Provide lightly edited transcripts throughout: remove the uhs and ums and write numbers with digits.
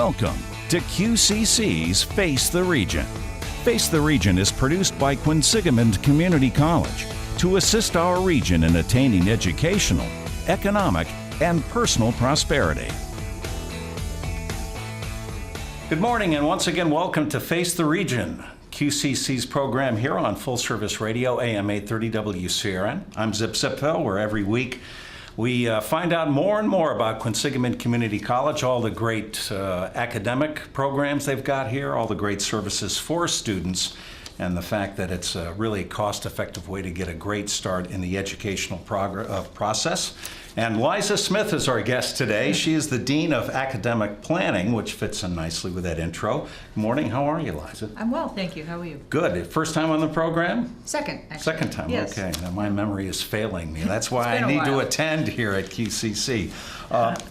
Welcome to QCC's Face the Region. Face the Region is produced by Quinsigamond Community College to assist our region in attaining educational, economic, and personal prosperity. Good morning, and once again, welcome to Face the Region, QCC's program here on Full Service Radio, AM 830 WCRN. I'm Zip Zipfel, where every week we find out more and more about Quinsigamond Community College, all the great academic programs they've got here, all the great services for students, and the fact that it's a really cost-effective way to get a great start in the educational process. And Liza Smith is our guest today. She is the Dean of Academic Planning, which fits in nicely with that intro. Good morning. How are you, Liza? I'm well, thank you. How are you? Good. First time on the program? Second, actually. Second time, yes. Okay. Now, my memory is failing me. That's why I need to attend here at QCC.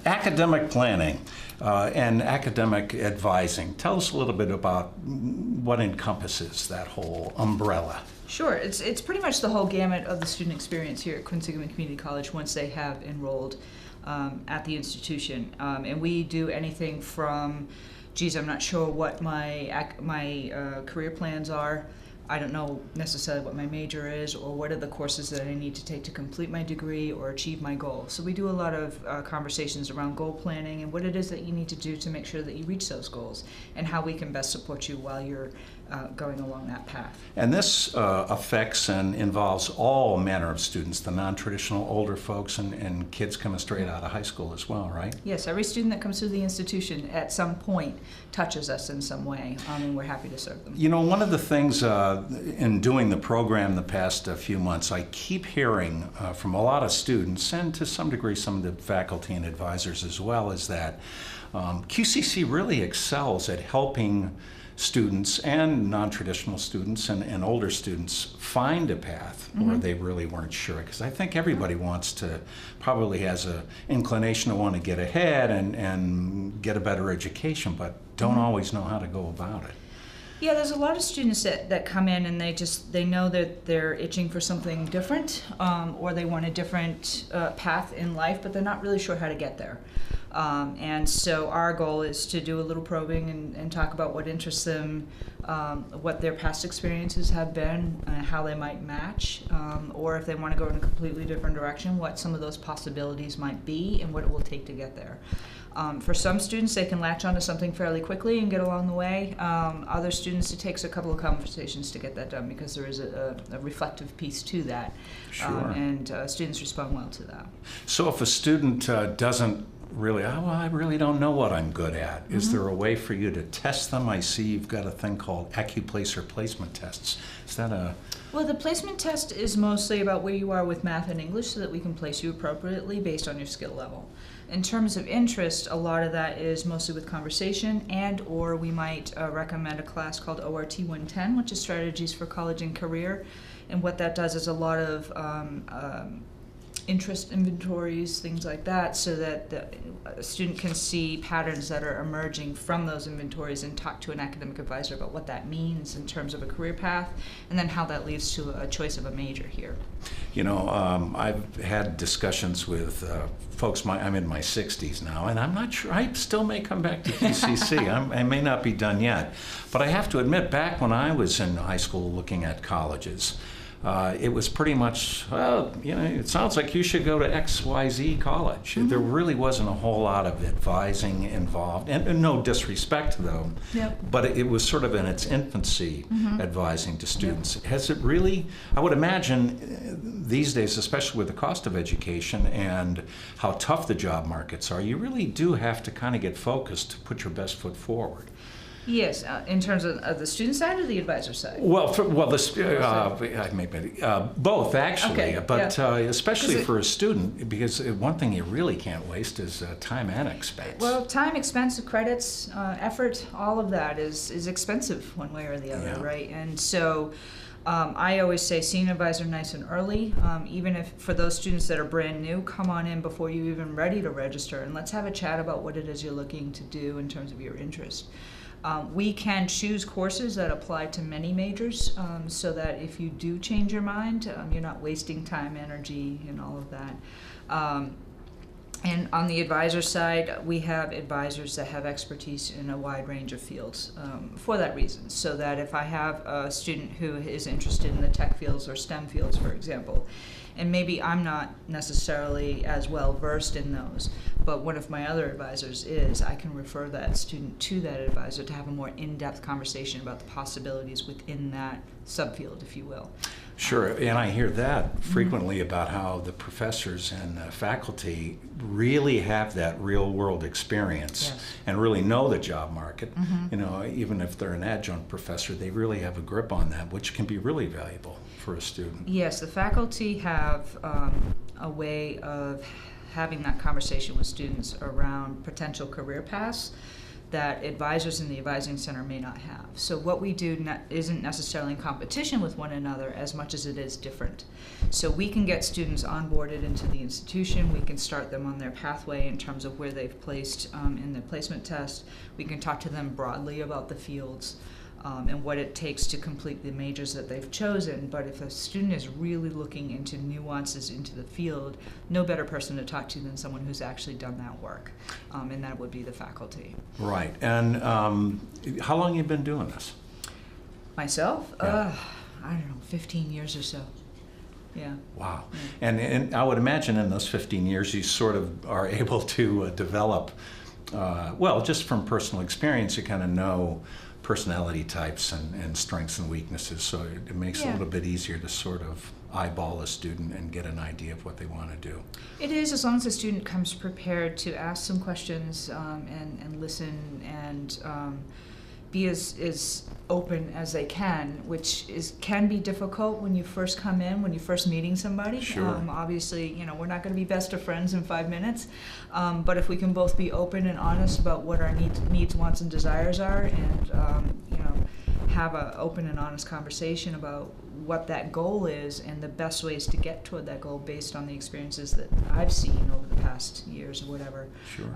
Academic planning and academic advising. Tell us a little bit about what encompasses that whole umbrella. Sure. It's pretty much the whole gamut of the student experience here at Quinsigamond Community College once they have enrolled at the institution. And we do anything from, geez, I'm not sure what my career plans are. I don't know necessarily what my major is or what are the courses that I need to take to complete my degree or achieve my goal. So we do a lot of conversations around goal planning and what it is that you need to do to make sure that you reach those goals and how we can best support you while you're going along that path. And this affects and involves all manner of students, the non-traditional older folks and kids coming straight out of high school as well, right? Yes, every student that comes through the institution at some point touches us in some way, and we're happy to serve them. You know, one of the things in doing the program the past few months, I keep hearing from a lot of students, and to some degree some of the faculty and advisors as well, is that QCC really excels at helping students and non-traditional students and older students find a path where they really weren't sure. Because I think everybody probably has an inclination to want to get ahead and get a better education, but don't always know how to go about it. Yeah, there's a lot of students that come in and they know that they're itching for something different, or they want a different path in life, but they're not really sure how to get there. And so our goal is to do a little probing and talk about what interests them, what their past experiences have been, how they might match, or if they want to go in a completely different direction, what some of those possibilities might be and what it will take to get there. For some students, they can latch onto something fairly quickly and get along the way. Other students, it takes a couple of conversations to get that done because there is a reflective piece to that. Sure. And students respond well to that. So if a student doesn't really, I really don't know what I'm good at, is there a way for you to test them? I see you've got a thing called Accuplacer placement tests. Is that a... Well, the placement test is mostly about where you are with math and English so that we can place you appropriately based on your skill level. In terms of interest, a lot of that is mostly with conversation or we might recommend a class called ORT 110, which is Strategies for College and Career. And what that does is a lot of interest inventories, things like that, so that the student can see patterns that are emerging from those inventories and talk to an academic advisor about what that means in terms of a career path and then how that leads to a choice of a major here. You know, I've had discussions with folks, I'm in my 60s now, and I'm not sure, I still may come back to QCC. I may not be done yet. But I have to admit, back when I was in high school looking at colleges, it was pretty much, well, you know, it sounds like you should go to XYZ college. There really wasn't a whole lot of advising involved, and no disrespect though, but it was sort of in its infancy, advising to students. Has it really, I would imagine these days, especially with the cost of education and how tough the job markets are, you really do have to kind of get focused to put your best foot forward. Yes, in terms of the student side or the advisor side? Both actually, Okay, but especially for a student, because one thing you really can't waste is time and expense. Well, time, expense, credits, effort, all of that is expensive one way or the other, right? And so I always say see an advisor nice and early, even if for those students that are brand new, come on in before you're even ready to register and let's have a chat about what it is you're looking to do in terms of your interest. We can choose courses that apply to many majors, so that if you do change your mind, you're not wasting time, energy, and all of that. And on the advisor side, we have advisors that have expertise in a wide range of fields for that reason. So that if I have a student who is interested in the tech fields or STEM fields, for example, and maybe I'm not necessarily as well versed in those, but one of my other advisors is, I can refer that student to that advisor to have a more in-depth conversation about the possibilities within that subfield, if you will. Sure, and I hear that frequently about how the professors and faculty really have that real-world experience and really know the job market. You know, even if they're an adjunct professor, they really have a grip on that, which can be really valuable for a student. Yes, the faculty have a way of having that conversation with students around potential career paths that advisors in the advising center may not have. So what we do isn't necessarily in competition with one another as much as it is different. So we can get students onboarded into the institution, we can start them on their pathway in terms of where they've placed in the placement test, we can talk to them broadly about the fields and what it takes to complete the majors that they've chosen. But if a student is really looking into nuances into the field, no better person to talk to than someone who's actually done that work, and that would be the faculty. Right, and how long have you been doing this? Myself? Yeah. I don't know, 15 years or so. Yeah. Wow. And I would imagine in those 15 years you sort of are able to develop, well, just from personal experience, you kind of know personality types and strengths and weaknesses, so it makes it a little bit easier to sort of eyeball a student and get an idea of what they want to do. It is, as long as the student comes prepared to ask some questions and listen and be as open as they can, which can be difficult when you first come in, when you're first meeting somebody. Sure. Obviously, you know, we're not going to be best of friends in 5 minutes, but if we can both be open and honest about what our needs, wants, and desires are, and you know, have an open and honest conversation about what that goal is and the best ways to get toward that goal based on the experiences that I've seen over the past years or whatever. Sure.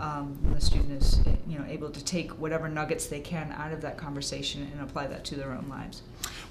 The student is, you know, able to take whatever nuggets they can out of that conversation and apply that to their own lives.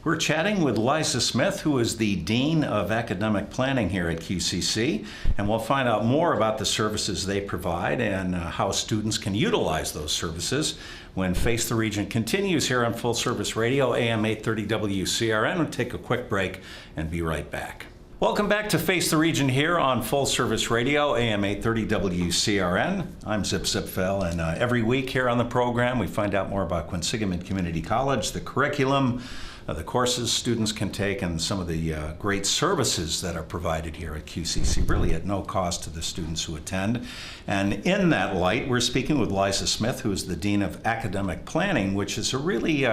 We're chatting with Liza Smith, who is the Dean of Academic Planning here at QCC, and we'll find out more about the services they provide and how students can utilize those services when Face the Region continues here on Full Service Radio, AM 830 WCRN. We'll take a quick break and be right back. Welcome back to Face the Region here on Full Service Radio, AM 830 WCRN. I'm Zip Zipfel, and every week here on the program we find out more about Quinsigamond Community College, the curriculum, the courses students can take, and some of the great services that are provided here at QCC, really at no cost to the students who attend. And in that light, we're speaking with Liza Smith, who is the Dean of Academic Planning, which is a really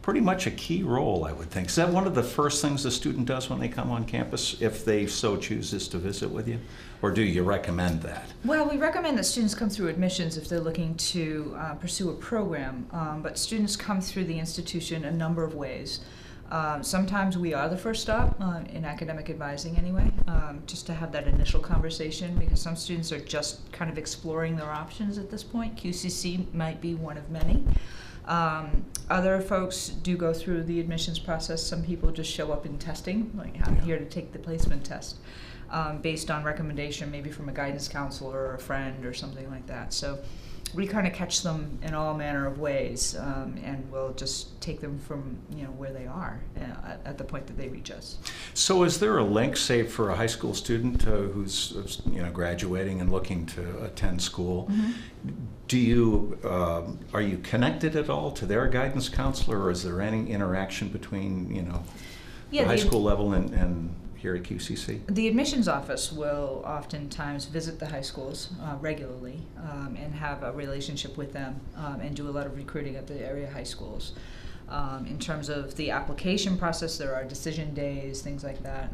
pretty much a key role, I would think. Is that one of the first things the student does when they come on campus, if they so chooses to visit with you? Or do you recommend that? Well, we recommend that students come through admissions if they're looking to pursue a program, but students come through the institution a number of ways. Sometimes we are the first stop in academic advising anyway, just to have that initial conversation, because some students are just kind of exploring their options at this point. QCC might be one of many. Other folks do go through the admissions process. Some people just show up in testing, like I'm here to take the placement test, based on recommendation maybe from a guidance counselor or a friend or something like that. So we kind of catch them in all manner of ways, and we'll just take them from, you know, where they are at the point that they reach us. So is there a link, say, for a high school student who's you know, graduating and looking to attend school? Mm-hmm. Do you are you connected at all to their guidance counselor, or is there any interaction between, you know, the high school level and here at QCC? The admissions office will oftentimes visit the high schools regularly and have a relationship with them and do a lot of recruiting at the area high schools. In terms of the application process, there are decision days, things like that.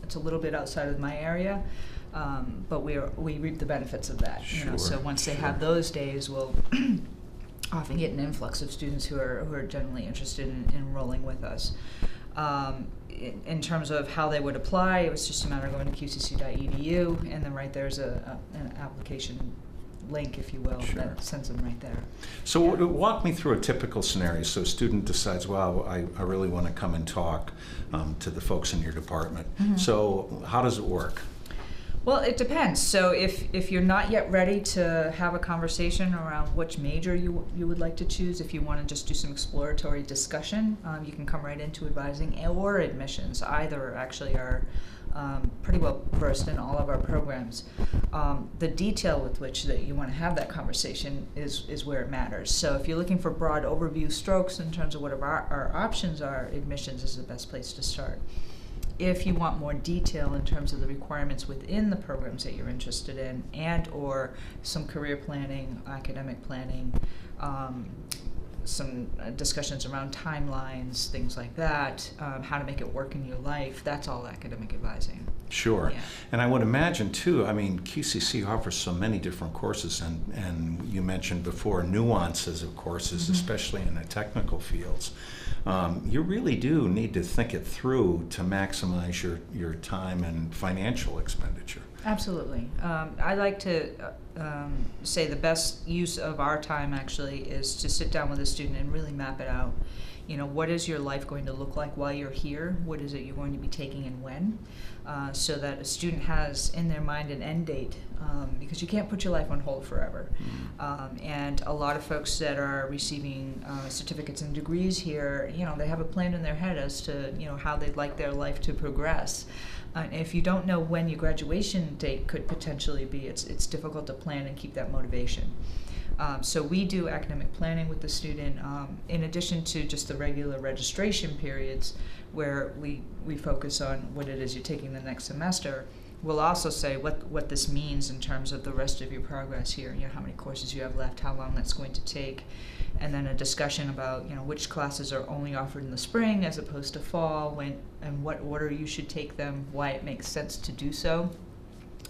It's a little bit outside of my area, but we reap the benefits of that. Sure, you know? So once they have those days, we'll often get an influx of students who are generally interested in enrolling with us. In terms of how they would apply, it was just a matter of going to qcc.edu, and then right there's an application link, if you will, that sends them right there. So walk me through a typical scenario. So a student decides, wow, I really want to come and talk to the folks in your department. Mm-hmm. So how does it work? Well, it depends. So if you're not yet ready to have a conversation around which major you would like to choose, if you want to just do some exploratory discussion, you can come right into advising or admissions. Either actually are pretty well versed in all of our programs. The detail with which that you want to have that conversation is where it matters. So if you're looking for broad overview strokes in terms of what our options are, admissions is the best place to start. If you want more detail in terms of the requirements within the programs that you're interested in, and or some career planning, academic planning, some discussions around timelines, things like that, how to make it work in your life, that's all academic advising. Sure. Yeah. And I would imagine, too, I mean, QCC offers so many different courses, and you mentioned before nuances of courses, especially in the technical fields. You really do need to think it through to maximize your time and financial expenditure. Absolutely. I like to say the best use of our time actually is to sit down with a student and really map it out. You know, what is your life going to look like while you're here? What is it you're going to be taking and when? So that a student has in their mind an end date, because you can't put your life on hold forever. And a lot of folks that are receiving certificates and degrees here, you know, they have a plan in their head as to, you know, how they'd like their life to progress. If you don't know when your graduation date could potentially be, it's difficult to plan and keep that motivation. So we do academic planning with the student, in addition to just the regular registration periods where we focus on what it is you're taking the next semester. We'll also say what this means in terms of the rest of your progress here, you know, how many courses you have left, how long that's going to take, and then a discussion about, you know, which classes are only offered in the spring as opposed to fall, when and what order you should take them, why it makes sense to do so,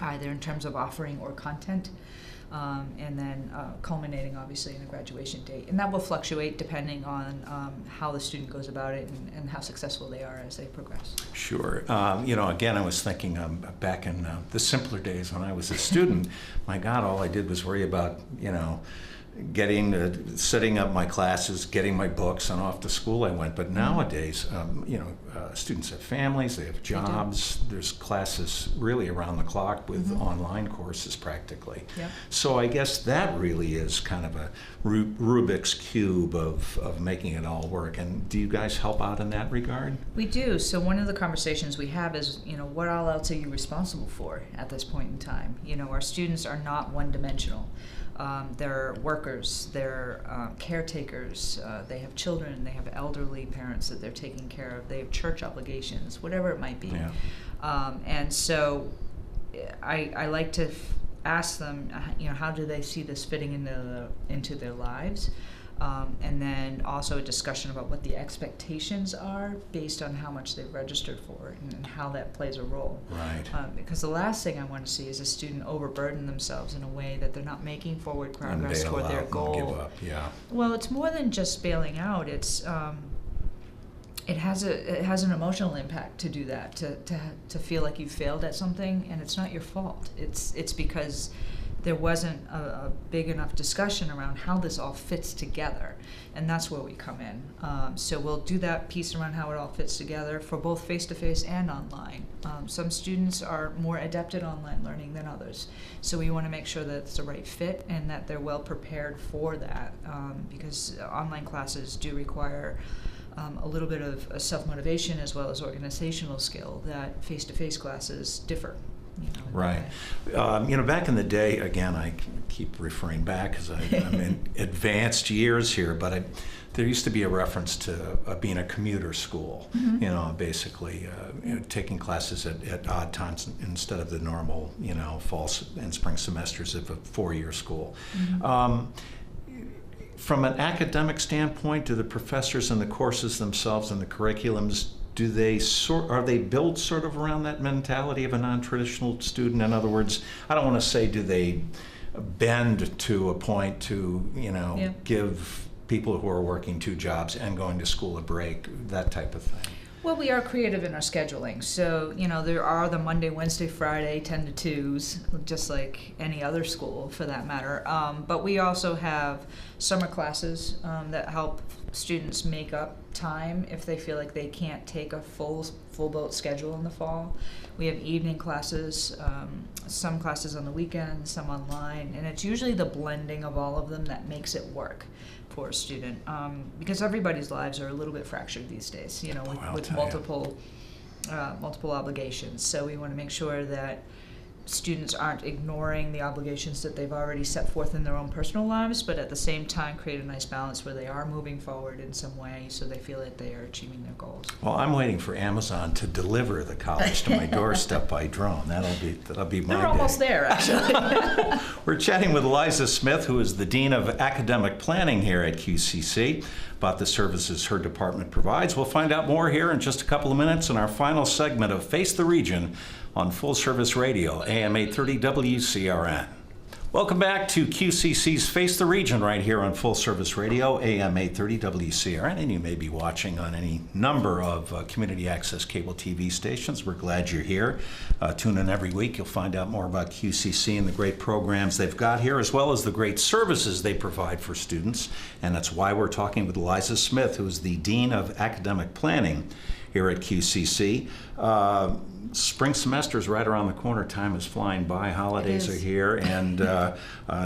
either in terms of offering or content. And then culminating obviously in a graduation date. And that will fluctuate depending on how the student goes about it and how successful they are as they progress. Sure. You know, again, I was thinking back in the simpler days when I was a student, my God, all I did was worry about, you know, setting up my classes, getting my books, and off to school I went. But nowadays, you know, students have families, they have jobs. There's classes really around the clock with online courses practically. Yep. So I guess that really is kind of a Rubik's Cube of making it all work. And do you guys help out in that regard? We do. So one of the conversations we have is, you know, what all else are you responsible for at this point in time? You know, our students are not one-dimensional. They're workers, they're caretakers, they have children, they have elderly parents that they're taking care of, they have church obligations, whatever it might be. Yeah. And so I like to ask them, you know, how do they see this fitting into their lives? And then also a discussion about what the expectations are based on how much they've registered for and how that plays a role. Right. Because the last thing I want to see is a student overburden themselves in a way that they're not making forward progress toward their goal. And give up, yeah. Well, it's more than just bailing out. It's it has an emotional impact to do that, to feel like you've failed at something, and it's not your fault. It's because there wasn't a big enough discussion around how this all fits together, and that's where we come in. So we'll do that piece around how it all fits together for both face-to-face and online. Some students are more adept at online learning than others, so we want to make sure that it's the right fit and that they're well prepared for that, because online classes do require a little bit of self-motivation as well as organizational skill that face-to-face classes differ. You know, right. You know, back in the day, again, I keep referring back because I'm in advanced years here, but there used to be a reference to being a commuter school, you know, basically you know, taking classes at odd times instead of the normal, you know, fall and spring semesters of a four-year school. From an academic standpoint, do the professors and the courses themselves and the curriculums, are they built sort of around that mentality of a non-traditional student? In other words, I don't want to say do they bend to a point to, you know, give people who are working two jobs and going to school a break, that type of thing. Well, we are creative in our scheduling. So, you know, there are the Monday, Wednesday, Friday 10 to 2s, just like any other school for that matter. But we also have summer classes that help students make up time if they feel like they can't take a full boat schedule in the fall. We have evening classes, some classes on the weekend, some online, and it's usually the blending of all of them that makes it work for a student, because everybody's lives are a little bit fractured these days, you know, with multiple obligations. So we want to make sure that students aren't ignoring the obligations that they've already set forth in their own personal lives, but at the same time create a nice balance where they are moving forward in some way so they feel that they are achieving their goals. Well, I'm waiting for Amazon to deliver the college to my doorstep by drone. That'll be my They're day. almost there, actually. We're chatting with Liza Smith, who is the Dean of Academic Planning here at QCC, about the services her department provides. We'll find out more here in just a couple of minutes in our final segment of Face the Region on Full Service Radio, AM 830 WCRN. Welcome back to QCC's Face the Region right here on Full Service Radio, AM 830 WCRN, and you may be watching on any number of community access cable TV stations. We're glad you're here. Tune in every week. You'll find out more about QCC and the great programs they've got here, as well as the great services they provide for students. And that's why we're talking with Liza Smith, who is the Dean of Academic Planning here at QCC. Spring semester is right around the corner. Time is flying by. Holidays are here. And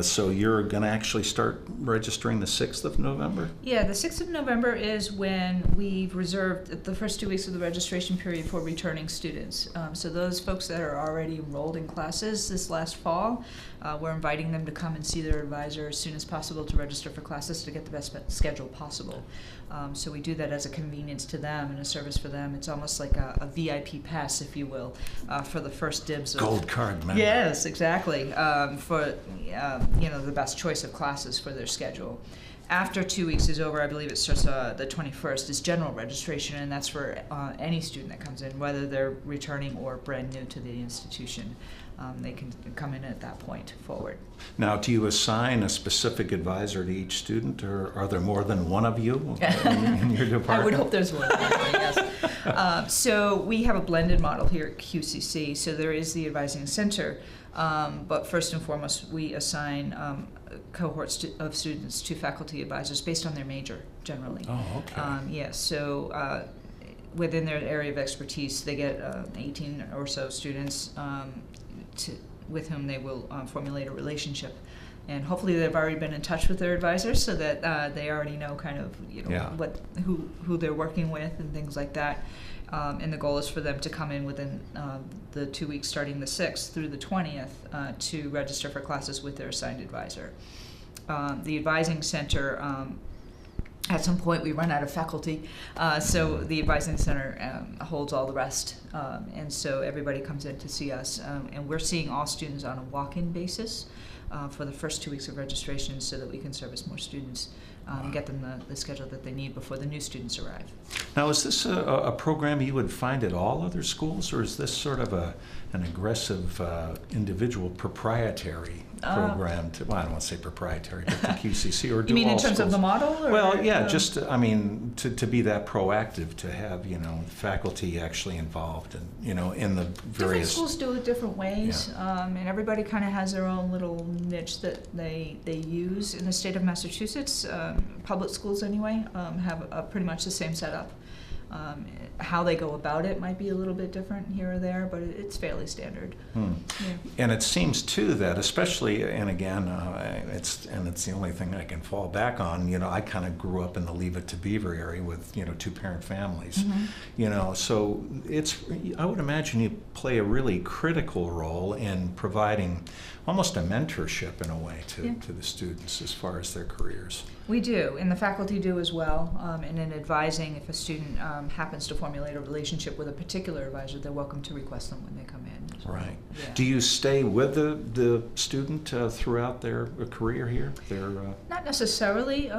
so you're going to actually start registering the 6th of November? Yeah, the 6th of November is when we've reserved the first 2 weeks of the registration period for returning students. So those folks that are already enrolled in classes this last fall, we're inviting them to come and see their advisor as soon as possible to register for classes to get the best schedule possible. So we do that as a convenience to them and a service for them. It's almost like a VIP pass, if you will, for the first dibs of Gold card member. Yes, exactly. For the best choice of classes for their schedule. After 2 weeks is over, I believe it starts the 21st, is general registration, and that's for any student that comes in, whether they're returning or brand new to the institution. They can come in at that point forward. Now, do you assign a specific advisor to each student, or are there more than one of you in your department? I would hope there's one, yes. So we have a blended model here at QCC. So there is the advising center, but first and foremost, we assign cohorts of students to faculty advisors based on their major, generally. Oh, okay. Yes, so within their area of expertise, they get 18 or so students with whom they will formulate a relationship. And hopefully they've already been in touch with their advisors so that they already know kind of who they're working with and things like that. And the goal is for them to come in within the 2 weeks starting the 6th through the 20th to register for classes with their assigned advisor. The advising center, at some point we run out of faculty, so the advising center holds all the rest, and so everybody comes in to see us, and we're seeing all students on a walk-in basis for the first 2 weeks of registration so that we can service more students and get them the schedule that they need before the new students arrive. Now, is this a program you would find at all other schools, or is this sort of an aggressive individual proprietary program? I don't want to say proprietary, but the QCC, or do you mean all in terms schools? of the model? Or, well, yeah, just, I mean, to be that proactive, to have, faculty actually involved in the various... Different schools do it different ways, and everybody kind of has their own little niche that they use. In the state of Massachusetts, public schools anyway, have pretty much the same setup. How they go about it might be a little bit different here or there, but it's fairly standard. Yeah. And it seems too that, especially, and again, it's the only thing I can fall back on. I kind of grew up in the Leave It to Beaver area with 2-parent families. Mm-hmm. So I would imagine you play a really critical role in providing almost a mentorship in a way to the students as far as their careers. We do, and the faculty do as well. And in advising, if a student happens to formulate a relationship with a particular advisor, they're welcome to request them when they come in. So, right. Yeah. Do you stay with the student throughout their career here? Not necessarily.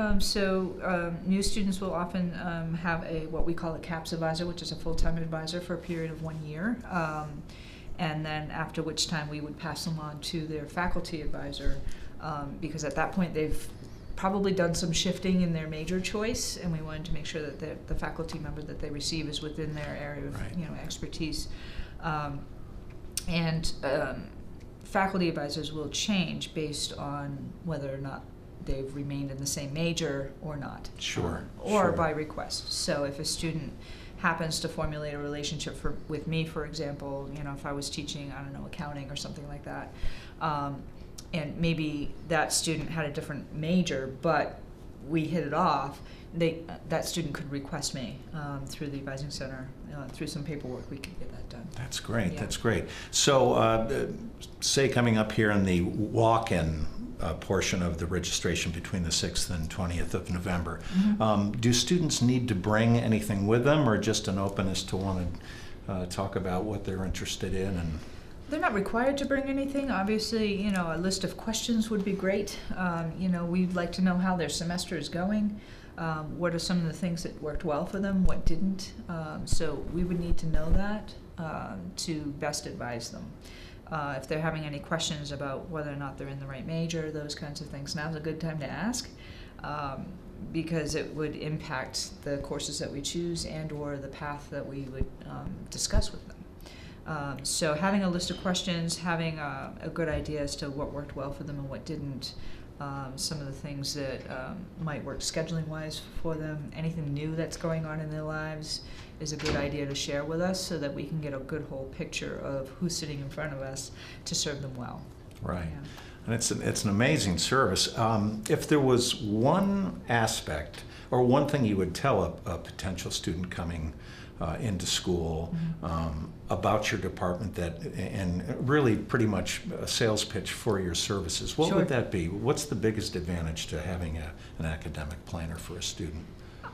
New students will often have what we call a CAPS advisor, which is a full-time advisor for a period of 1 year. And then after which time we would pass them on to their faculty advisor, because at that point they've probably done some shifting in their major choice, and we wanted to make sure that the faculty member that they receive is within their area of expertise. Faculty advisors will change based on whether or not they've remained in the same major or not. Sure. Or sure. by request. So if a student happens to formulate a relationship with me, for example, if I was teaching, I don't know, accounting or something like that, and maybe that student had a different major, but we hit it off, that student could request me through the Advising Center, through some paperwork, we could get that done. That's great. Yeah. That's great. So, say coming up here in the walk-in portion of the registration between the 6th and 20th of November, do students need to bring anything with them, or just an openness to want to talk about what they're interested in? And they're not required to bring anything. Obviously, a list of questions would be great. We'd like to know how their semester is going. What are some of the things that worked well for them, what didn't? So we would need to know that to best advise them. If they're having any questions about whether or not they're in the right major, those kinds of things, now's a good time to ask, because it would impact the courses that we choose and or the path that we would discuss with them. So having a list of questions, having a good idea as to what worked well for them and what didn't, some of the things that might work scheduling-wise for them, anything new that's going on in their lives is a good idea to share with us so that we can get a good whole picture of who's sitting in front of us to serve them well. right. Yeah. And it's an amazing service. If there was one aspect or one thing you would tell a potential student coming into school about your department, and really pretty much a sales pitch for your services, what Sure. would that be? What's the biggest advantage to having an academic planner for a student?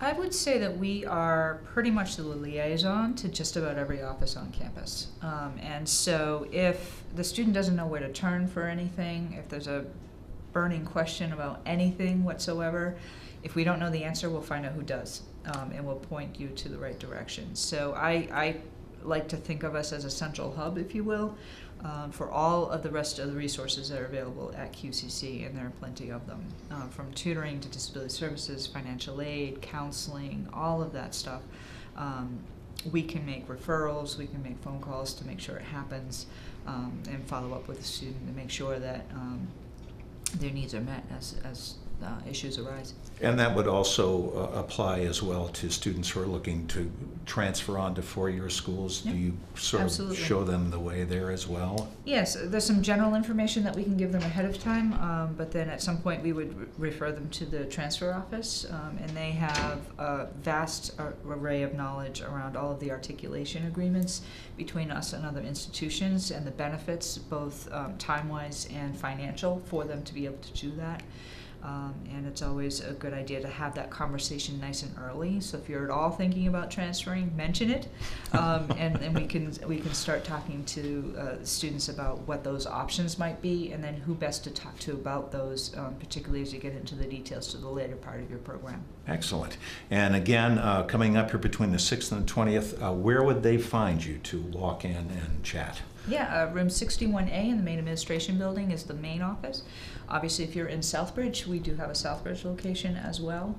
I would say that we are pretty much the liaison to just about every office on campus. And so if the student doesn't know where to turn for anything, if there's a burning question about anything whatsoever, if we don't know the answer, we'll find out who does, and we'll point you to the right direction. So I like to think of us as a central hub, if you will, for all of the rest of the resources that are available at QCC, and there are plenty of them, from tutoring to disability services, financial aid, counseling, all of that stuff. We can make referrals, we can make phone calls to make sure it happens, and follow up with the student to make sure that their needs are met as issues arise. And that would also apply as well to students who are looking to transfer on to four-year schools. Yep. Do you sort Absolutely. of show them the way there as well? Yes, there's some general information that we can give them ahead of time, but then at some point we would refer them to the transfer office, and they have a vast array of knowledge around all of the articulation agreements between us and other institutions and the benefits, both time-wise and financial, for them to be able to do that. And it's always a good idea to have that conversation nice and early. So if you're at all thinking about transferring, mention it, and we can start talking to students about what those options might be, and then who best to talk to about those, particularly as you get into the details to the later part of your program. Excellent. And again, coming up here between the 6th and the 20th, where would they find you to walk in and chat? Yeah, room 61A in the main administration building is the main office. Obviously, if you're in Southbridge, we do have a Southbridge location as well.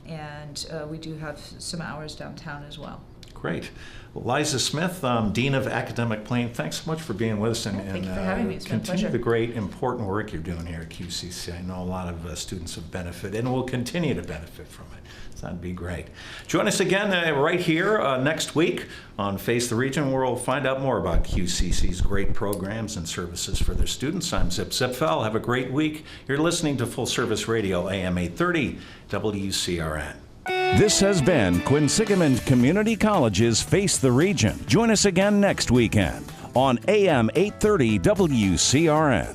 And we do have some hours downtown as well. Great. Well, Liza Smith, Dean of Academic Planning, thanks so much for being with us, and, Thank you for having me. It's been a continue pleasure. the great, important work you're doing here at QCC. I know a lot of students have benefited and will continue to benefit from it. So that'd be great. Join us again right here next week on Face the Region, where we'll find out more about QCC's great programs and services for their students. I'm Zip Zipfel. Have a great week. You're listening to Full Service Radio, AM 830, WCRN. This has been Quinsigamond Community College's Face the Region. Join us again next weekend on AM 830 WCRN.